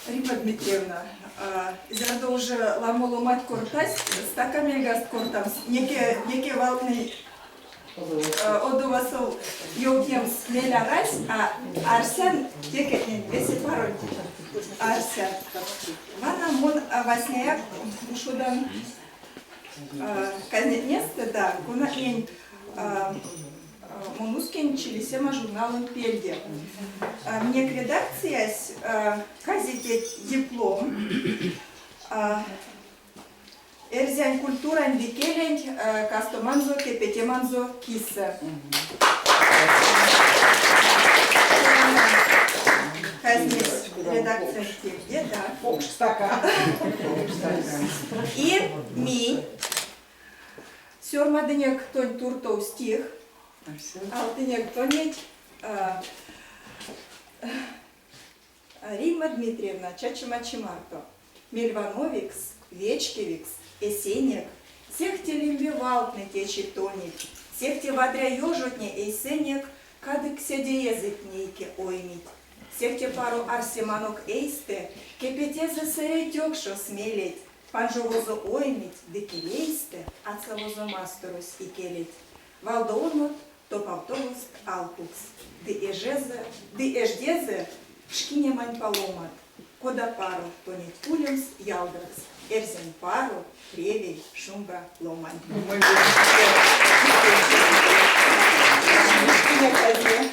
Рима Дмитриевна, зрада уже ламоло мать кортась, стака мельгаст кортамс, неке валтный одувасыл йогемс леля рась, а арсян текетнен весе паронти. Арсян. Вана мон васняяк шудан казнетнесте, да, куна ень Монускен Челисема журналом Пельде. Мне к редакции казите диплом. Эрзян культура индикелень кастоманзо кепетеманзо киса. Казнец редакция Пельде, да. И ми сёрмадынек тонь туртов стих. Алтынек тонеть Римма Дмитриевна Чачимачимарто, Мельвановикс, Вечкевикс, Эсенек, всех те лимбивалт на течи тонить, всех те вадря ёжутне эсенек, кадык седе язык нейке оймить, всех те пару арсиманок эйсте, кепетезе сыретёк шо смелеть, панжовозо оймить, декелейсте, ацавозо мастерус и келеть. Валдоонот топ автобус алпукс, ды эждезе шкине мань поломат, кода пару тонет пулемс ялдракс, эрзен пару ревей шумбра ломань. Шкине казе.